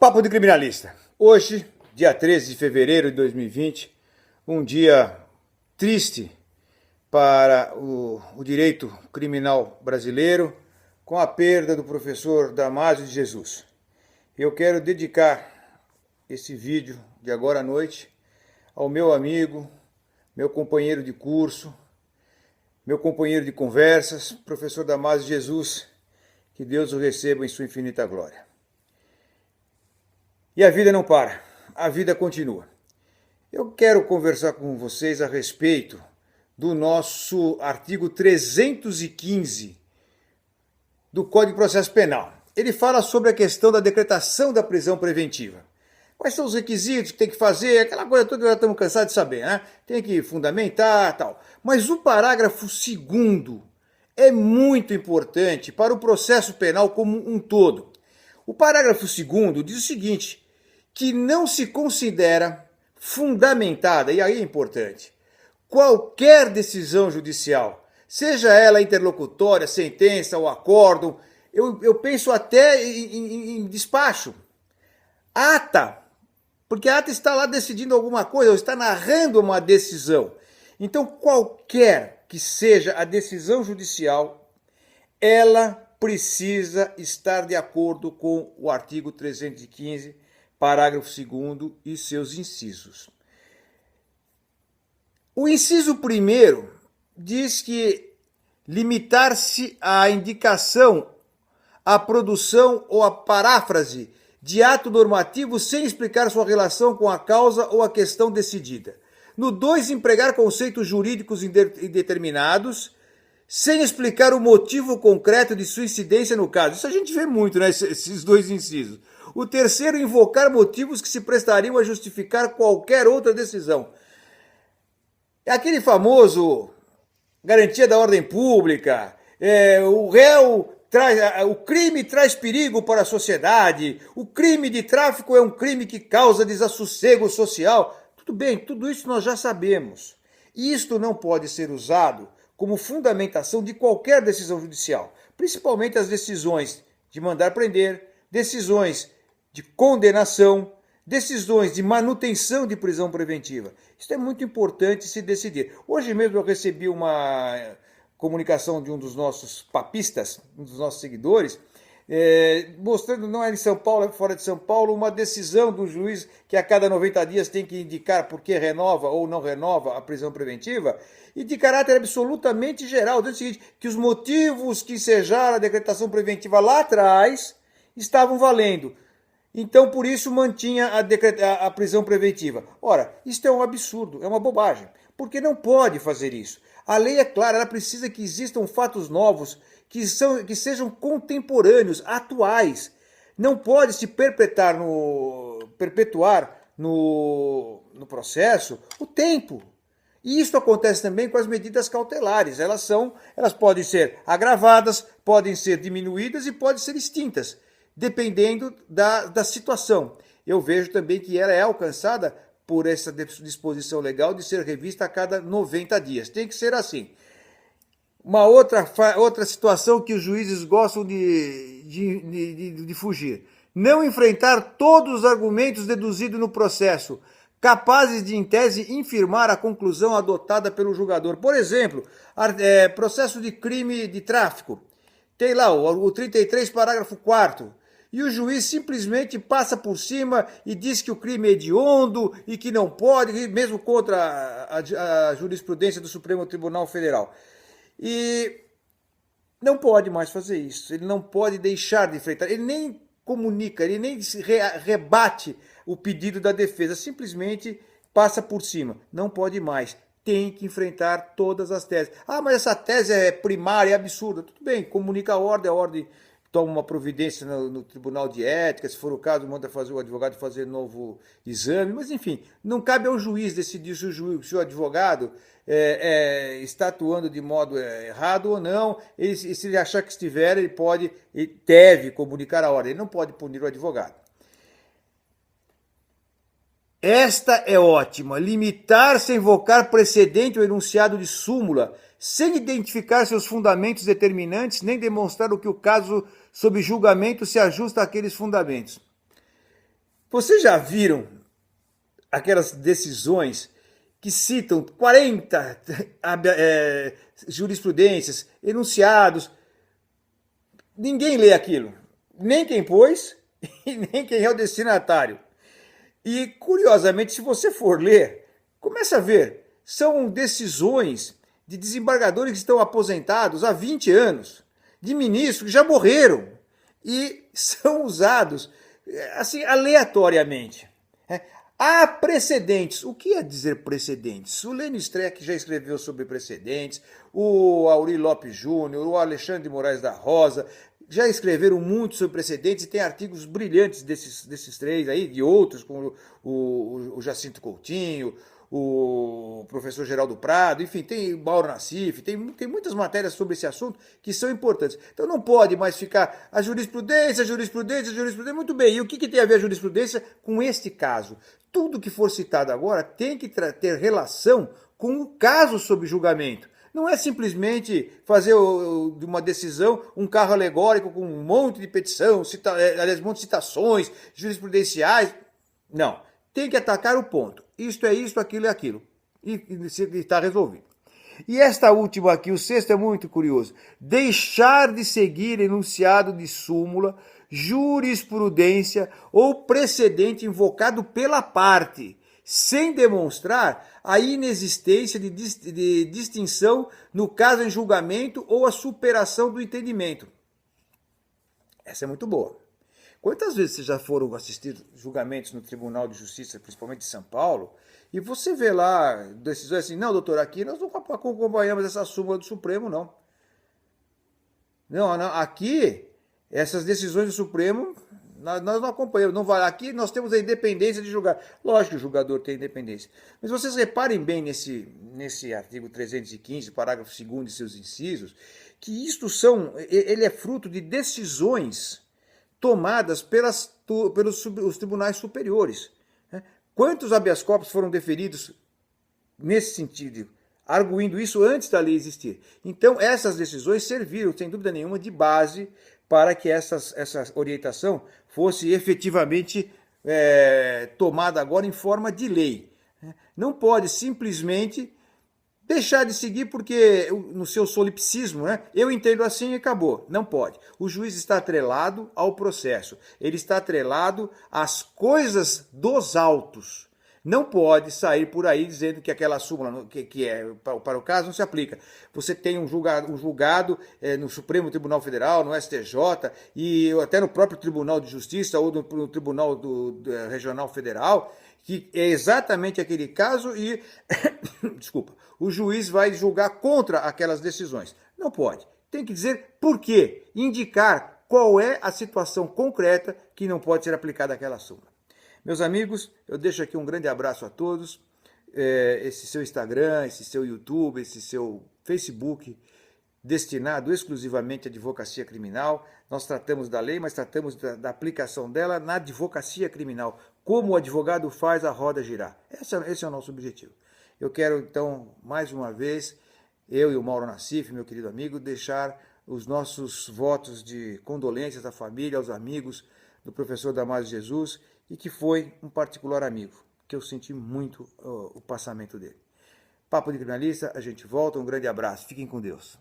Papo de Criminalista. Hoje, dia 13 de fevereiro de 2020, um dia triste para o direito criminal brasileiro, com a perda do professor Damásio de Jesus. Eu quero dedicar esse vídeo de agora à noite ao meu amigo, meu companheiro de curso, meu companheiro de conversas, professor Damásio de Jesus, que Deus o receba em sua infinita glória. E a vida não para, a vida continua. Eu quero conversar com vocês a respeito do nosso artigo 315 do Código de Processo Penal. Ele fala sobre a questão da decretação da prisão preventiva. Quais são os requisitos que tem que fazer, aquela coisa toda que já estamos cansados de saber, né? Tem que fundamentar, tal. Mas o parágrafo 2º é muito importante para o processo penal como um todo. O parágrafo 2º diz o seguinte, que não se considera fundamentada, e aí é importante, qualquer decisão judicial, seja ela interlocutória, sentença ou acórdão, eu penso até em despacho, ata, porque a ata está lá decidindo alguma coisa, ou está narrando uma decisão. Então, qualquer que seja a decisão judicial, ela precisa estar de acordo com o artigo 315, parágrafo 2º e seus incisos. O inciso 1º diz que limitar-se à indicação, à produção ou à paráfrase de ato normativo sem explicar sua relação com a causa ou a questão decidida. No 2, empregar conceitos jurídicos indeterminados sem explicar o motivo concreto de sua incidência no caso. Isso a gente vê muito, né? Esses dois incisos. O 3º, invocar motivos que se prestariam a justificar qualquer outra decisão. É aquele famoso garantia da ordem pública, o crime traz perigo para a sociedade, o crime de tráfico é um crime que causa desassossego social. Tudo bem, tudo isso nós já sabemos. Isto não pode ser usado como fundamentação de qualquer decisão judicial, principalmente as decisões de mandar prender, decisões de condenação, decisões de manutenção de prisão preventiva. Isso é muito importante se decidir. Hoje mesmo eu recebi uma comunicação de um dos nossos papistas, um dos nossos seguidores, mostrando, não é em São Paulo, é fora de São Paulo, uma decisão do juiz que a cada 90 dias tem que indicar por que renova ou não renova a prisão preventiva, e de caráter absolutamente geral, diz o seguinte, que os motivos que ensejaram a decretação preventiva lá atrás estavam valendo. Então, por isso, mantinha a prisão preventiva. Ora, isto é um absurdo, é uma bobagem, porque não pode fazer isso. A lei é clara, ela precisa que existam fatos novos, que sejam contemporâneos, atuais. Não pode se perpetuar no processo o tempo. E isso acontece também com as medidas cautelares. Elas podem ser agravadas, podem ser diminuídas e podem ser extintas, dependendo da situação. Eu vejo também que ela é alcançada por essa disposição legal de ser revista a cada 90 dias. Tem que ser assim. Uma outra situação que os juízes gostam de fugir. Não enfrentar todos os argumentos deduzidos no processo, capazes de, em tese, infirmar a conclusão adotada pelo julgador. Por exemplo, processo de crime de tráfico. Tem lá o 33, parágrafo 4º. E o juiz simplesmente passa por cima e diz que o crime é hediondo e que não pode, mesmo contra a jurisprudência do Supremo Tribunal Federal. E não pode mais fazer isso, ele não pode deixar de enfrentar, ele nem comunica, ele nem rebate o pedido da defesa, simplesmente passa por cima, não pode mais. Tem que enfrentar todas as teses. Ah, mas essa tese é primária, é absurda. Tudo bem, comunica a ordem toma uma providência no Tribunal de Ética, se for o caso, manda o advogado fazer novo exame, mas enfim, não cabe ao juiz decidir se o advogado está atuando de modo errado ou não. Se ele achar que estiver, ele deve comunicar a ordem, ele não pode punir o advogado. Esta é ótima, limitar-se a invocar precedente ou enunciado de súmula, sem identificar seus fundamentos determinantes, nem demonstrar o que o caso sob julgamento se ajusta àqueles fundamentos. Vocês já viram aquelas decisões que citam 40 jurisprudências, enunciados? Ninguém lê aquilo, nem quem pôs e nem quem é o destinatário. E, curiosamente, se você for ler, começa a ver, são decisões de desembargadores que estão aposentados há 20 anos, de ministros que já morreram e são usados assim aleatoriamente. Há precedentes. O que é dizer precedentes? O Lênio Streck já escreveu sobre precedentes, o Aurí Lopes Júnior, o Alexandre de Moraes da Rosa já escreveram muito sobre precedentes e tem artigos brilhantes desses três aí, de outros, como o Jacinto Coutinho, o professor Geraldo Prado, enfim, tem Mauro Nassif, tem muitas matérias sobre esse assunto que são importantes. Então não pode mais ficar a jurisprudência, muito bem. E o que tem a ver a jurisprudência com este caso? Tudo que for citado agora tem que ter relação com o caso sob julgamento. Não é simplesmente fazer de uma decisão um carro alegórico com um monte de petição, aliás, um monte de citações jurisprudenciais. Não. Tem que atacar o ponto. Isto é isto, aquilo é aquilo. E está resolvido. E esta última aqui, o sexto, é muito curioso. Deixar de seguir enunciado de súmula, jurisprudência ou precedente invocado pela parte, sem demonstrar a inexistência de distinção no caso em julgamento ou a superação do entendimento. Essa é muito boa. Quantas vezes vocês já foram assistir julgamentos no Tribunal de Justiça, principalmente de São Paulo, e você vê lá decisões assim, não, doutor, aqui nós não acompanhamos essa súmula do Supremo, não. Não, aqui, essas decisões do Supremo, nós não acompanhamos. Não vai, aqui nós temos a independência de julgar. Lógico que o julgador tem independência. Mas vocês reparem bem nesse artigo 315, parágrafo 2º de seus incisos, que ele é fruto de decisões tomadas pelos tribunais superiores. Quantos habeas corpus foram deferidos nesse sentido, arguindo isso antes da lei existir? Então, essas decisões serviram, sem dúvida nenhuma, de base para que essa orientação fosse efetivamente tomada agora em forma de lei. Não pode simplesmente deixar de seguir porque, no seu solipsismo, eu entendo assim e acabou. Não pode. O juiz está atrelado ao processo. Ele está atrelado às coisas dos autos. Não pode sair por aí dizendo que aquela súmula que é para o caso não se aplica. Você tem um julgado no Supremo Tribunal Federal, no STJ e até no próprio Tribunal de Justiça ou no Tribunal Regional Federal, que é exatamente aquele caso e, desculpa, o juiz vai julgar contra aquelas decisões. Não pode. Tem que dizer por quê, indicar qual é a situação concreta que não pode ser aplicada àquela súmula. Meus amigos, eu deixo aqui um grande abraço a todos. Esse seu Instagram, esse seu YouTube, esse seu Facebook, destinado exclusivamente à advocacia criminal. Nós tratamos da lei, mas tratamos da aplicação dela na advocacia criminal. Como o advogado faz a roda girar. Esse é o nosso objetivo. Eu quero, então, mais uma vez, eu e o Mauro Nassif, meu querido amigo, deixar os nossos votos de condolências à família, aos amigos do professor Damásio Jesus, e que foi um particular amigo, que eu senti muito o passamento dele. Papo de Criminalista, a gente volta, um grande abraço, fiquem com Deus.